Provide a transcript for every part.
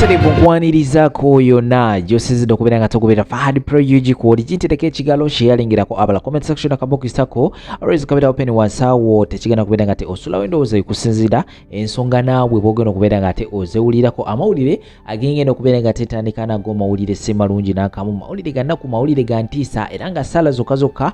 Sere bukwanirizaako yonna gy'osizidde okubeera nga tokubera Fahad Pro UG kw'oli kintereka ekigalo sheyalingirako abala comment section akabokisako always kabera open wasaawo tekigenda kubeera nga te osulawo endowooza ekusinzira ensonga naawe bw'ogenda okubeera nga te ozewulirako amawulire agengenda okubeera nga tetandika nago mawulire semalungi n'akamu mawulire gannaku mawulire ga ntiisa era nga sala zokka zokka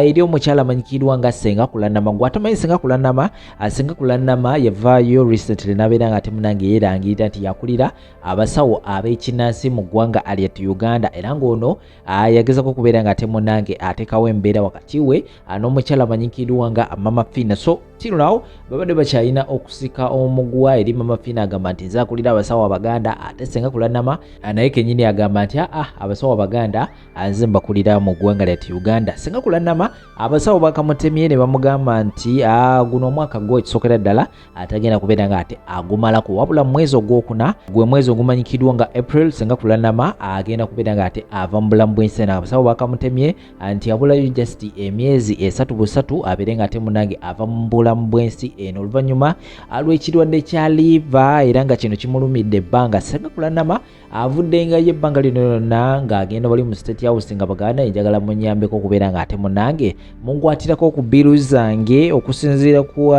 eri omukyala amanyikirwa nga Senga Kulannama gw'atamanyi Senga Kulannama Senga Kulannama yavaayo recently n'abeera nga te munange yeerangirira nti yakulira abasawo ab'ekinnansi mu ggwanga alyat Uganda era ng'ono yagezako kubeera nga temunange atekawo embeera wakati we n'omukyala amanyikirwa nga Mama Fina. So till now babadde bakyalina okusika omugwa eri Mama Fina agamba nti nze akulira abasawo abaganda ate Senga Kulannama naye kennyini agamba nti abasawo abaganda nze mbakulira mu ggwanga alyat Uganda. Senga Kulannama abasawo bakamutemye ne bamugamba nti guno omwaka gwo ekisookera ddala atagenda kubeera nga ate agumalako wabula mu mwezi ogwokuna gwe mwezi ogumanyikirwa nga April Senga Kulannama agenda kubeera nga ate ava mu bulamu bw'ensi abasawo bakamutemye nti abulayo just emyezi 3 abeere nga ate munange ava mu bulamu bw'ensi eno oluvannyuma lw'ekirwadde kya liva era nga kino kimulumidde ebbanga. Senga Kulannama avuddengayo ebbanga lino lyonna ng'agenda wali mu State House nga Baganda enjagala munyambeko okubeera nga ate munange mungwatirako ku biru zange okusinziira ku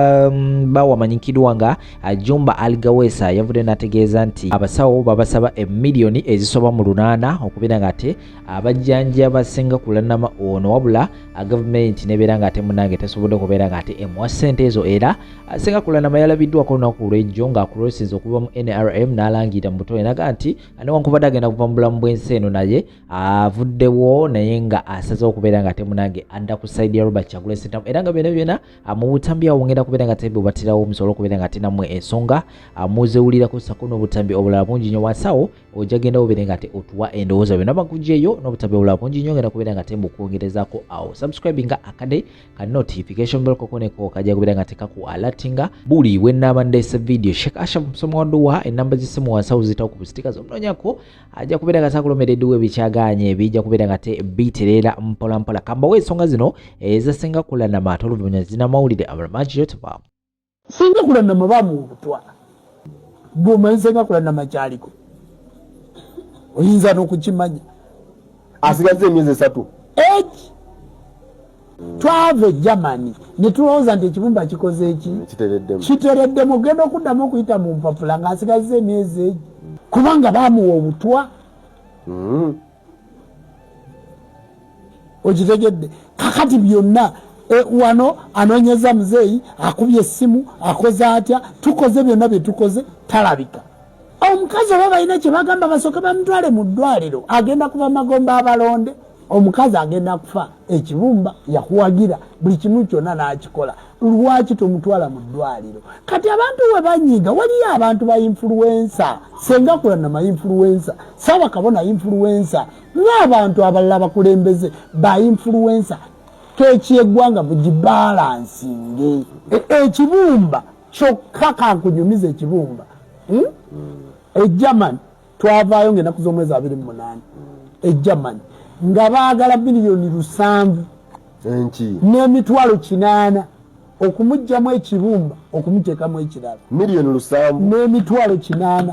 bawo amanyikirwa nga Jumba Aligawesa yavudde n'ategeeza nti abasawo babasaba emiliyoni ezisoba mu 8 okubeera nga ate abajjanjaba Senga Kulannama ono wabula gavumenti nebeera nga ate munange tesobodde okubeera nga ate emuwa ssente ezo era Senga Kulannama yalabiddwako olunaku lw'ejjo ng'akulosinza okuva mu NRM n'alangira mu buto enaga nti newankubadde agenda kuva mu bulamu bw'ensi eno naye avuddewo naye nga asazewo okubeera nga ate munange anda ku side ya Robert Kyagulanyi Ssentamu era nga byonna mu butambi awo ngenda kubeera nga tebe batirawo omusobola okubeera nga ate nammwe ensonga muzewulirako sako n'obutambi obulala bungi nnyo wasawo ojja genda obeera nga ate otuwa endowooza byonna bakuggyeyo n'obutambi obulala bungi nnyo ngenda kubeera nga tembu kwongerezaako awo subscribinga akade ka notification bell kokoneko kajja kubeera nga tekaku alatinga buli wennaaba ndeese video Sheikh Ashraf Musomo Waduwa enamba z'essimu wasawo zitawo ku bustika z'omunoonyako ajja kubeera nga takulomereddewo ebikyagaanye ebijja kubeera nga te biterera mpola mpola kambawo ensonga zino eza Senga Kulannama ate oluvannyuma zina mawulire amalamaji yotuba Senga Kulannama bamubutwa bw'omanyi Senga Kulannama kyaliko oyinza n'okukimanya asigaze emyezi 3 twava e Germany ne tulowooza nti ekibumba kikoze eki kitereddemu ogenda okuddamu okuyita mu mpapula ng'asigaze emyezi egi kubanga baamuwa obutwa okitegedde kakati byonna wano anoonyeza muzeeyi akubye essimu akoze atya tukoze byonna bye tukoze talabika. Omukazi oba balina kye bagamba basooke bamutwale mu ddwaliro agenda kuba magomba abalonde omukazi agenda kufa ekibumba yakuwagira buli kimu kyonna n'akikola lwaki tomutwala mu ddwaliro kati abantu we banyiga waliyo abantu ba influencer Senga Kulannama influencer Saawa Kabona influencer n'abantu abalala bakulembeze ba influencer kekyeggwanga bugibalansinge ekibumba kyokka kankunyumiza ekibumba Germany twavaayo ng'ennaku z'omwezi 28 Germany nga baagala miliyoni 7 n'emitwalo 8 okumuggyamu ekibumba okumuteekamu ekirala miliyoni 7 n'emitwalo 8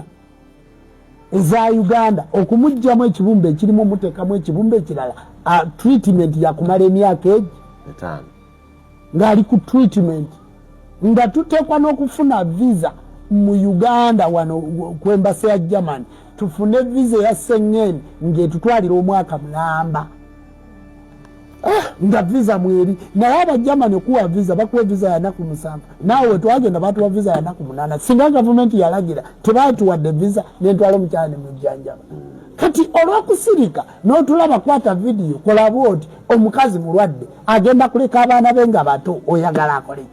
eza Uganda okumuggyamu ekibumba ekirimu omuteekamu ekibumba ekirala treatment yakumala emyaka 5 ng'ali ku treatment nga tuteekwa n'okufuna visa mu Uganda wano ku embassy ya Germany tufune visa ya Schengen ng'etutwalira omwaka mulamba nga visa mweri naye aba Germany okuwa visa bakuwa visa ya nnaku 7 naawe twagenda batuwa visa ya nnaku 8 singa gavumenti yalagira tebaatuwadde visa n'entwala omukyala ne mujjanjaba kati olw'okusirika n'otulaba kwata vidiyo kola bwoti omukazi mulwadde agenda kuleka abaana be nga bato oyagala akole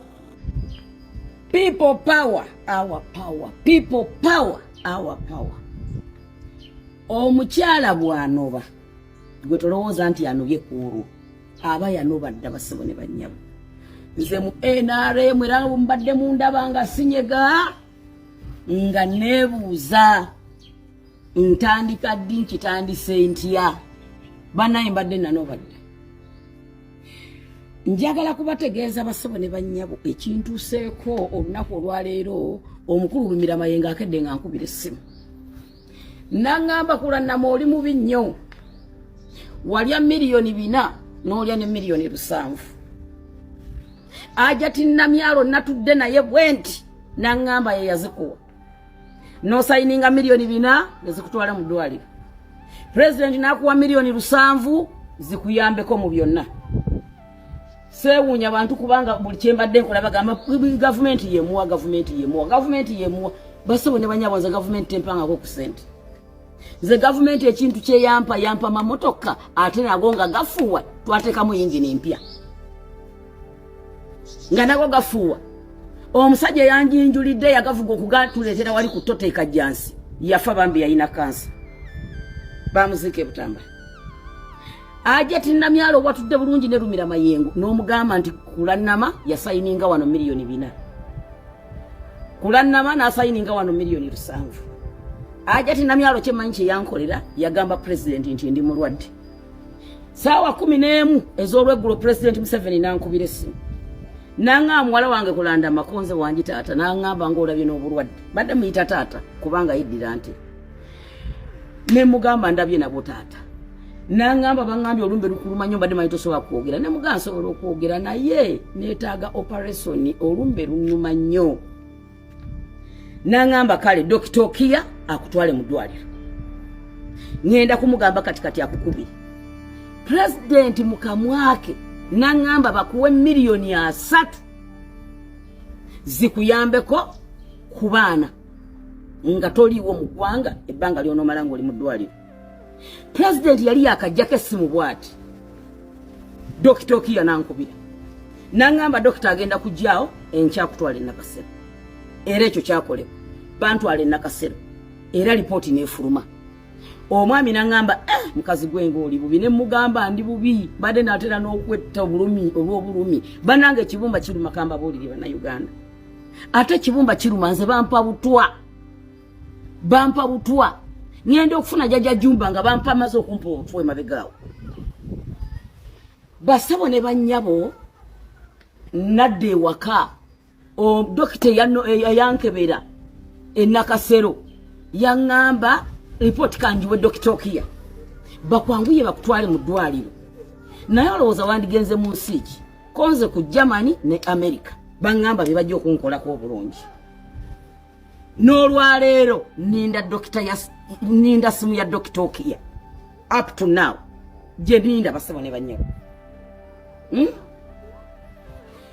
People power, our power. People power, our power. Omukyala bw'anoba gwe tolowooza nti anobye kuulu aba yanoba dda basebo ne bannyabo nze mu NRM era mbadde mu ndaba nga sinyega nga neebuuza ntandika ddi nkitandise ntya banaye mbadde nanoba dda njagala kubategeeza basebo ne bannyabo ekintuuseeko olunaku olwaleero omukulu Lumira Mayenga akedde nga nkubira essimu Nangamba Kulannama oli mubi nnyo. Walya miliyoni 4 n'olya ne miliyoni 7. Ajati Namyalo natudde naye bwenti nangamba ye yazikuwa. No sayininga miliyoni 4 nezikutwala mu ddwaliro. President nakuwa miliyoni 7 zikuyambeko mu byonna. Sewunya abantu kubanga buli kyembadde nkola bagamba government yemuwa basebo ne banyabonza government tempanga ko ku sente. Ze government ekintu kye yampa mamotoka ate nagonga gafuwa twatekamu engine empya. Nga nago gafuwa. Omusajja yanjinjulidde yagavuga okugatulekera wali ku Toteka Jansi. Yafa bambi yalina kansa. Bamuzike Butamba. Ajati Namyalo watudde bulungi ne Rumira Mayengo n'omugamba nti Kulannama yasayininga wano miliyoni 4. Kulannama na sayininga wano miliyoni 7. Ajati Namyalo kyemanyi yankolera yagamba president nti ndi mulwadde. Sawa 11 ez'olweggulo president Museveni nankubira essimu. Nanga mwala wange kulanda makonze wanji tata nangamba ngolabye n'obulwadde. Badde muyita tata kubanga yiddira nti. Ne mugamba ndabye nabo tata. Nangamba bangambye olumbe lukuluma nnyo badde mayitosobola kwogera. Ne mugamba nsobola okwogera naye neetaaga operation olumbe lunnuma nnyo. Nangamba kale Dr. Okia akutwale mu ddwaliro. Ngenda kumugamba katikati akukubiri. President mukamwake nangamba bakuwe miliyoni 3 zikuyambeko ku baana nga toliwo mu ggwanga ebbanga ly'onomala ng'oli mu ddwaliro. President yali yakajjako essimu bw'ati. Dr. Okia nankubira. Nangamba dokita agenda kujjaawo enkya kutwala Nakasero. Era ekyo kyakolebwa. Bantwala Nakasero. Era lipooti neefuluma. Omwami nangamba mukazi gwengo oli bubi ne mugamba ndi bubi badde natera n'okwetta obulumi olw'obulumi banange ekibumba kiruma kamba booliri bana Uganda ate kibumba kiruma nze bampa butwa ngenda okufuna jaja Jumba nga bampa maze okumpa obutwa emabegaawo basabo ne bannyabo nadde waka o dokita yankebera Nakasero yangamba report kanjiwe Dr. Okia bakwanguye bakutwale mu ddwaliro naye olowooza wandigenze mu nsi ki konze ku Germany ne America bangamba bye bajja okunkolako obulungi n'olwaleero ninda simu ya Dr. Okia up to now gye ninda basabo ne banyabo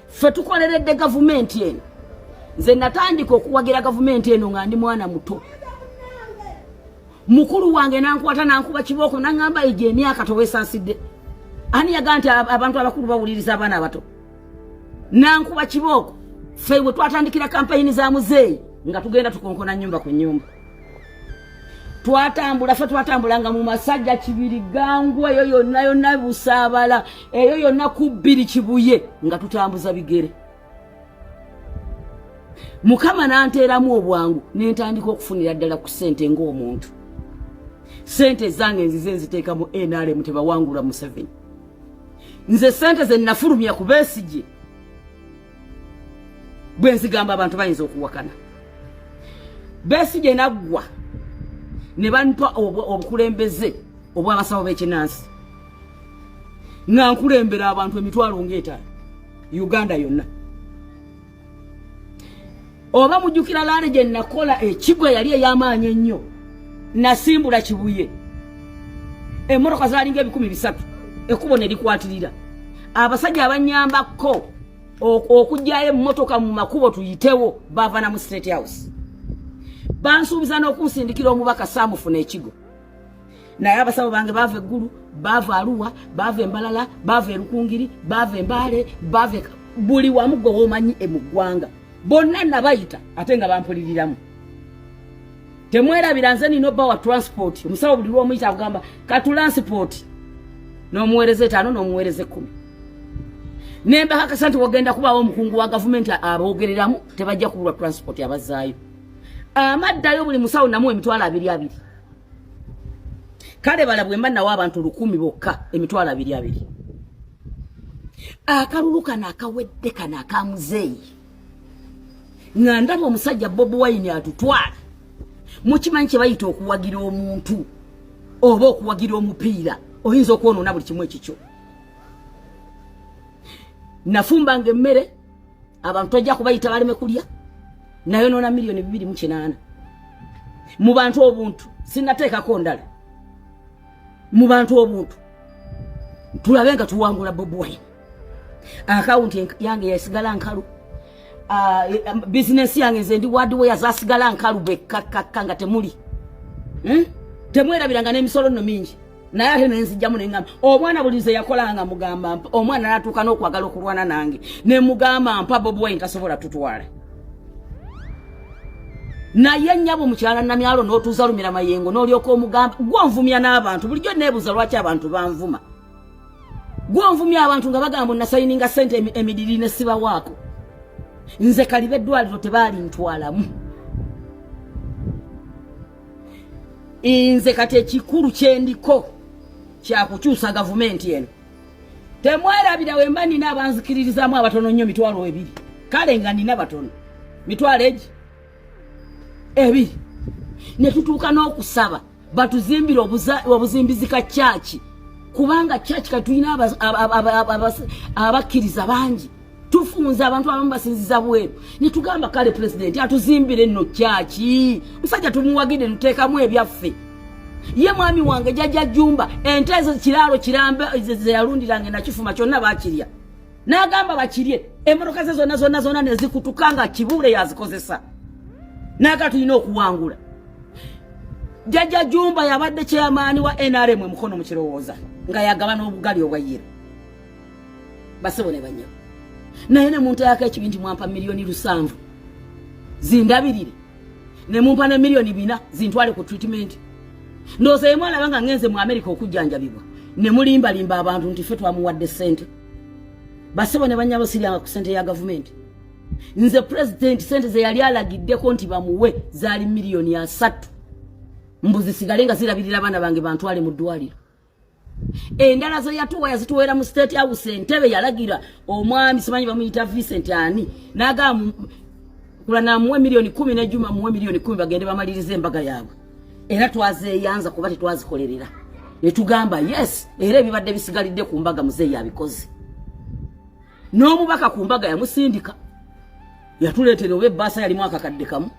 ffe tukoleredde gavumenti eno nze natandika okuwagira gavumenti eno nga ndi mwana muto. Mukulu wange nankwata nankuba kiboko nangamba ije emyaka towesansidde. Ani yaganti abantu abakulu bawuliriza abaana abato. Nankuba kiboko. Fewe twatandikira kampeni za muzeeyi nga tugenda tukonkona nyumba ku nyumba. Twatambulanga mu masajja kibiri gangwa eyo yonna Busabala eyo yonna kubbiri Kibuye nga tutambuza bigere. Mukama nanteeramu obwangu nentandika okufunira ddala ku ssente ng'omuntu. Sente zange nzize nziteeka mu NRM tebawangula Museveni. Nze sente ze nafulumya ku Besigye bwe nzigamba abantu bayinza okuwakana. Besigye naggwa ne banpa obukulembeze obw'abasawo b'ekinansi nga nkulembera abantu emitwalo ng'etaano Uganda yonna. Oba mujjukira laale gye nakola ekigwa yali ey'amaanyi ennyo nasimbula Kibuye emmotoka zaalinga 300 ekkubo ne likwatirira abasajja abanyambako okujjayo emmotoka mu makubo tuyitewo baavana mu State House bansuubiza n'okunsindikira omubaka Samufuna ekigo naye abasawo bange baava eggulu baava Arua baava Embalala baava Erukungiri baava Embaale baava buli wamu gwe womanyi mu ggwanga bonna nabayita ate nga bampuliriramu. Temwerabira nze nino bawa transport omusawo buli lw'omuyita agamba ka transport n'omuweereze 5 n'omuweereze 10 nemba hakasanti wagenda kubawo omukungu wa gavumenti aboogereramu tebajja kubulwa transport abazaayo amaddayo buli musawo namu emitwalo 2 kale balabwe mbannawo abantu 100 bokka emitwalo 2 akalulu kana akawedde kana akamuzeeyi nga ndaba omusajja Bobi Wine atutwala mukimanyi kye bayita okuwagira omuntu oba okuwagira omupiira oyinza okwonoona buli kimu ekikyo. Nafumbanga emmere abantu tojja kubayita baleme kulya nayo noona milioni 2.8 mu bantu obuntu sinnateekako ndala mu bantu obuntu tulabe nga tuwangula Bobi Wine. Akawunti yange yasigala nkalu business yange nze ndi wadwe yazasigala nkalu bekakaka nga temuli temwerabiranga n'emisolo nno mingi naye ate nenzijjamu nengamba omwana bulize yakolanga mugamba omwana natuuka n'okwagala okulwana nange ne mugamba mpa Bobi Wine tasobola tutwala naye nnyabo mukyala namyalo n'otuuza lumira mayengo n'olyoka omugamba gwonvumya n'abantu bulijjo neebuuza lwaki abantu banvuma gwonvumya abantu nga bagamba nasayininga sente emidiri ne siba waako nze kalibe eddwaliro tebaali ntwalamu nze kati ekikulu kyendiko kyakukyusa gavumenti eno temwerabira wemba nina abanzikiririzamu abatono nnyo 2 kale nga nina batono 2 ne tutuuka n'okusaba batuzimbire obuzimbizi ka kyaki kubanga kyaki katulina abakkiriza bangi tufunza abantu abamu basinziza bweru ne tugamba kale president atuzimbire nno kyaki musajja tumuwagide tuteekamu ebyaffe ye mwami wange jajja Jumba ente ezo kiralo kirambe ze yalundirange na kifuma kyonna bakirya n'agamba bakirye emmotoka ze zonna ne zikutukanga kibule yazikozesa naga tulina okuwangula. Jajja Jumba yabadde chairman wa NRM mukono mu kirowooza nga yagaba n'obugali obwayira basebone banyo naye ne muntu yake ekibinti mwampa milioni 7 zindabirire ne mumpa ne milioni 4 zintwale ku treatment ndoze yemwana banga ngenze mu America okujjanjabibwa ne mulimba abantu nti fe twamuwadde sente basebone banyabo sirya ku sente ya government nze president sente ze yali alagiddeko nti bamuwe zali milioni 3 mbuzi sigalenga zirabirira abana bange bantwale mu ddwaliro endala zo yatuwa yazituwera mu state house Entebbe yalagira omwami simanyi bamuyita Vincent ani naga kulana muwe milioni 10 ne Juma muwe milioni 10 bagende bamalirize embaga yaabwe era twazeeyanza kuba tetwazikolerera etugamba yes era ebibadde bisigalidde ku mbaga muzeeyi abikoze n'omubaka ku mbaga yamusindika yatuleetera obe basa yali mwaka kadde kamu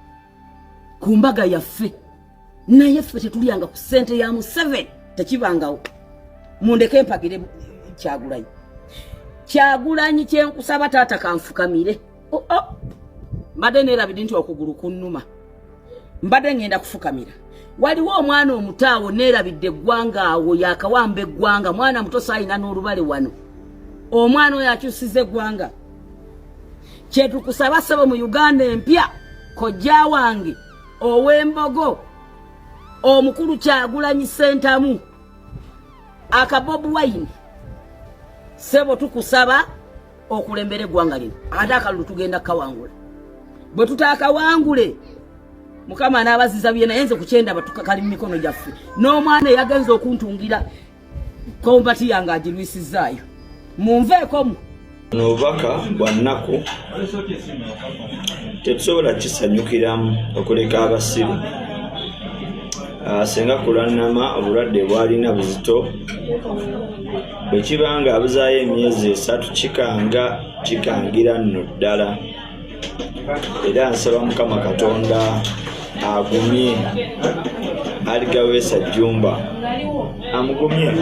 ku mbaga yaffe naye ffe tetulyanga ku sente ya mu 7 tekibangawo mundeke mpagire Kyagulanyi kyenkusaba taata kanfukamire mbadde neerabidde nti okugulu kunnuma mbadde ngenda kufukamira waliwo omwana omutaawo neerabidde eggwanga awo yakawamba eggwanga mwana muto sayina n'olubale wano omwana oyo akyusiza eggwanga kyetukusaba sabo mu Uganda empya kojja wange ow'embogo omukulu Kyagulanyi Sentamu aka Bobi Wine sebo tukusaba okulembera eggwanga lino ate akalulu tugenda kawangula bwe tutaakawangule mukama n'abaziza byena yenze kukyenda batukakali mu mikono gyaffe n'omwana yagenza okuntungira kombati yange agirwisizaayo munveekomu n'obubaka bwa nnaku tetusobola kisanyukiramu okuleka abasiru senga kulannama obulwadde bwalina buzito bwe kibanga abuzaayo emyezi 3 kikangira nno ddala era nsaba Mukama Katonda agumye Aligaweesa Jumba amugumye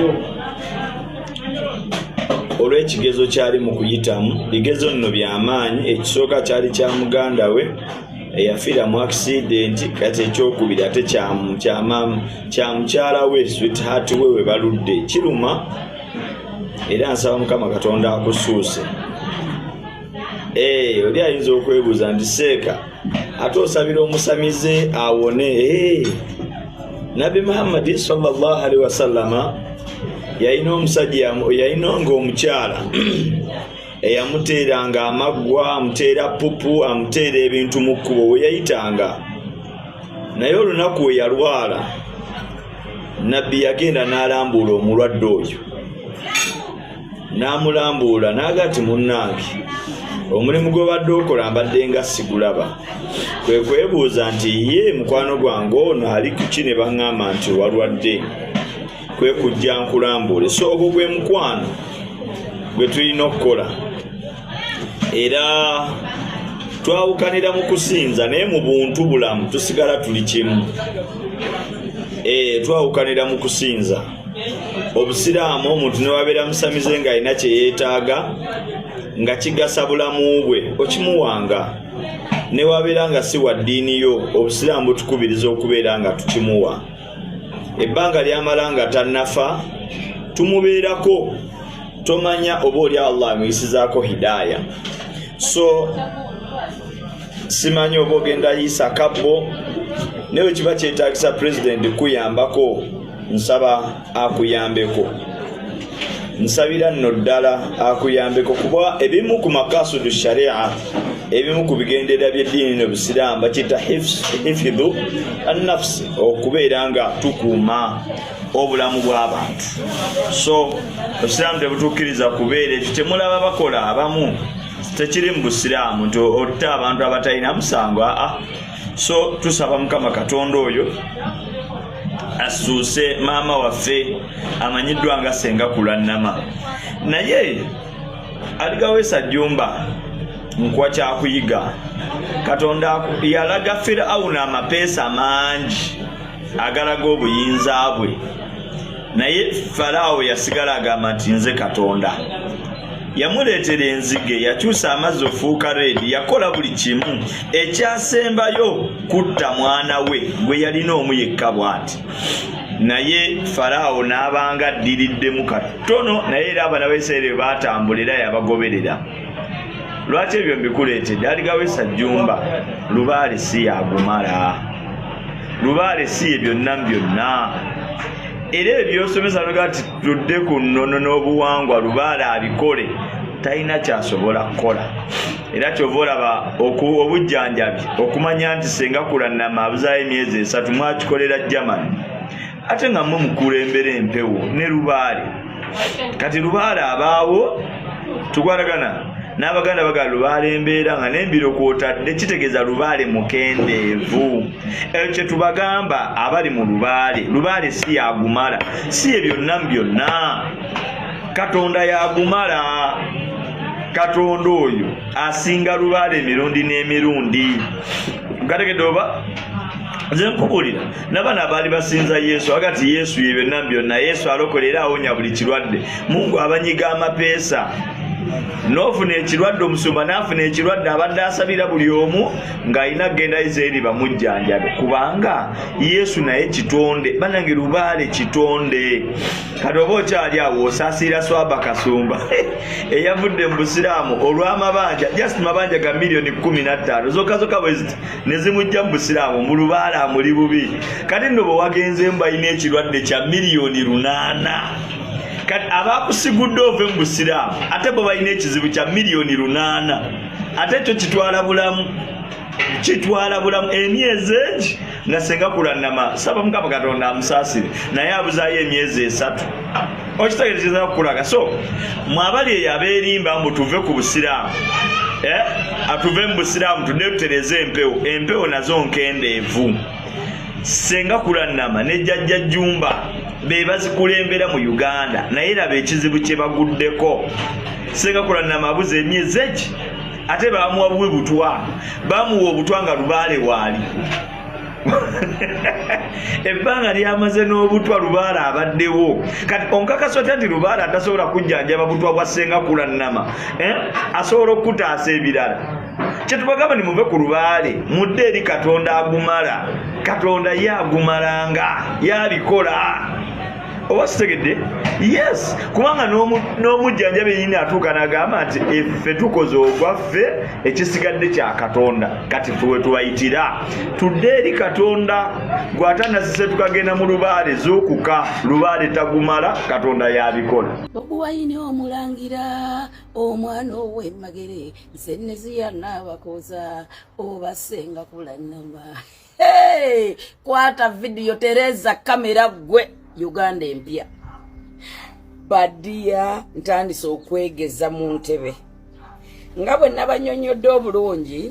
olw'ekigezo kyali mu kuyitamu bigezo nno by'amaanyi ekisooka kyali kya muganda we eyafiira mu accident kati ekyokubiri ate kya mukyala we sweetheart we baludde kiruma era nsaba Mukama Katonda akusuuse oli ayinza okwebuuza nti seeka ate osabira omusamize awone Nabi Muhammad sallallahu alaihi wasallama yalina omusajja yayinanga omukyala eyamuteeranga amaggwa amuteera pupu amuteera ebintu mu kkubo we yayitanga naye olunaku we yalwala nabbi yagenda n'alambuula omulwadde oyo n'amulambuula n'aga ti munnange omulimu gw'obadde okola mbadde nga sigulaba. Kwe kwebuuza nti ye mukwano gwange ono ali kuki ne baŋŋamba nti walwadde, kwe kujja nkulambule. So ogwo gwe mukwano gwe tulina okukola, era twawukanira mu kusinza naye mu buntu bulamu tusigala tuli kimu. Twawukanira mu kusinza. Obusiraamu omuntu ne wabeera musamize ng'alina kye yeetaaga nga kigasa bulamu bwe okimuwanga, ne wabeera nga si wa ddiini yo obusiraamu butukubiriza okubeera nga tukimuwa. Ebbanga lyamala nga tannafa tumubeerako, tomanya oba oli Allah amuyisizaako hidaaya. So simanyi oba ogenda yisa kabbo naye kiba kyetaagisa pulezidenti kuyambako, nsaba akuyambeko, nsabira nno ddala akuyambeko, kuba ebimu ku makasudu sharia, ebimu ku bigendera by'eddiini n'obusiraamu bakiyita hifidhu annafsi, okubeera nga tukuuma obulamu bw'abantu. So obusiraamu tebutukkiriza kubeera ekyo kyemulaba bakola abamu, tekiri mu busiraamu nti otta abantu abatalina musango. So tusaba Mukama Katonda oyo asuuse maama waffe amanyiddwa nga Senga Kulannama, naye aligawesa Jjumba nkuwa kyakuyiga. Katonda yalaga Firawuna amapeesa mangi agalaga obuyinza bwe, naye Falaawo yasigala agamba nti nze Katonda. Yamuleetera enzige, yakyusa amazzi ofuuka reedi, yakola buli kimu. Ekyasembayo kutta mwana we gwe yalina omu yekka bw'ati. Naye Falaawo n'abanga addiriddemu katono, naye era abaana b'Isirayiri baatambulira yabagoberera. Lwaki ebyo mbikuleetedde? Aligawesa Jjumba, lubaale si yagumala, lubaale si ye byonna byonna. Era ebyosomesa noga ati tudde ku nnono n'obuwangwa lubaale abikole, talina kyasobola kukola. Era kyova olaba obujjanjabi okumanya nti Senga Kulannama abuzaayo emyezi 3 mwakikolera Germany, ate nga mmwe mukulembera empewo ne lubaale. Kati lubaale abaawo tukwatagana n'Abaganda bagala lubaale embeera nga n'embiro kwotadde, kitegeeza lubaale mukendeevu. Ekyo kye tubagamba abali mu lubaale si yagumala, si ye byonna byonna. Katonda yagumala. Katonda oyo asinga lubaale emirundi n'emirundi. Gategedde oba? Nze nkubulira n'abaana abaali basinza Yesu agati Yesu ye byonna byonna. Yesu alokolera awonya buli kirwadde. Mungu abanyiga amapeesa. N'ofuna ekirwadde omusumba n'afuna ekirwadde abadde asabira buli omu ng'alina kugenda Isirayiri bamujjanjabe, kubanga Yesu naye kitonde. Bannange lubaale kitonde. Kati oba okyali awo osaasira Swaba Kasumba eyavudde mu busiraamu olw'amabanja, just mabanja ga miliyoni 15 zokka bwe ziti ne zimujja mu busiraamu, mu lubaale amuli bubi. Kati nno bwe wagenzeemu balina ekirwadde kya miliyoni 8. Kati abakusigudde ove mu busiraamu ate bo balina ekizibu kya miliyoni 8. Ate ekyo kitwala bulamu emyezi egi nga Senga Kulannama saba Mukama Katonda amusaasire, naye abuzaayo emyezi 3. Okitegeereza okulaga. So mwabali eyo abeerimba mbu tuve ku busiraamu, atuve mu busiraamu tudde tutereze empewo nazo nkendeevu. Senga Kulannama ne Jjajja Jjumba be bazikulembera mu Uganda, naye laba ekizibu kye baguddeko. Senga Kulannama abuze emyezi egi, ate bamuwa butwa, bamuwa obutwa nga lubaale waali. Ebbanga lyamaze n'obutwa lubaale abaddewo. Kati onkakaswa nti lubaale atasobola kujjanjaba butwa bwa Senga Kulannama, asobola okutaasa ebirala. Kyetubagamba ni muve ku lubaale mudde eri Katonda agumala. Katonda ye agumalanga, yabikola. Oba sitegedde? Yes, kubanga n'omujjanjabi yennyini atuuka n'agamba nti effe tukoze ogwaffe, ekisigadde kya Katonda. Kati tuwe tubayitira tudde eri Katonda. Gw'atanasise tukagenda mu lubaale zuukuka, lubaale tagumala, Katonda yabikola. Obuwayini omulangira omwana ow'emmagere nsennezi n'abakoza oba Senga Kulannama. Kwata video, tereza kamera gwe. Uganda empya badia ntandise okwegeza mu ntebe nga bwe nabanyonyodde obulungi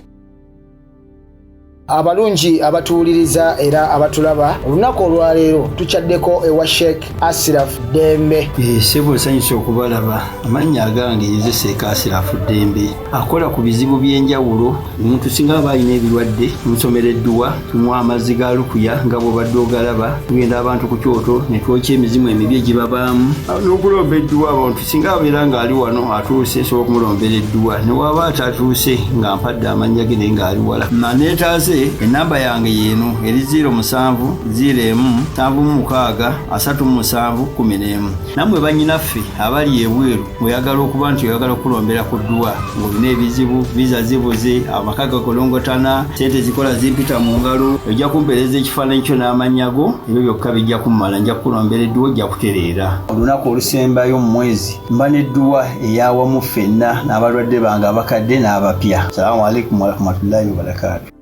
abalungi abatuwuliriza era abatulaba olunaku olwaleero tukyaddeko ewa Sheikh Ashraf Dembe. Sebo nsanyusa okubalaba. Amannya agange nze Sheikh Ashraf Dembe akola ku bizibu by'enjawulo. Omuntu singa aba alina ebirwadde nsomereddwa tunywa amazzi ga lukuya nga bw'obadde ogalaba tugenda abantu ku kyoto ne twokya emizimu emibi egibabaamu n'okulomba edduwa abantu singa abeera ng'ali wano atuuse sobola okumulombera edduwa ne waba atatuuse nga mpadde amannya ge naye ng'ali wala neetaaze enamba yange yeeno eri 0707363711 nammwe bannyinaffe abali ebweru oyagala okuba nti oyagala okulombera ku dduwa ng'olina ebizibu viza zibuze amaka gakolongotana sente zikola zimpita mu ngalo ojja kumpeereza ekifaananyi kyo n'amanyago ebyo byokka bijja kummala nja kukulombera edduwa ojja kutereera olunaku olusembayo mu mwezi mba n'edduwa eyawamu ffenna n'abalwadde bange abakadde n'abapya. Salaamu alaikum warahmatullahi wabarakatuh.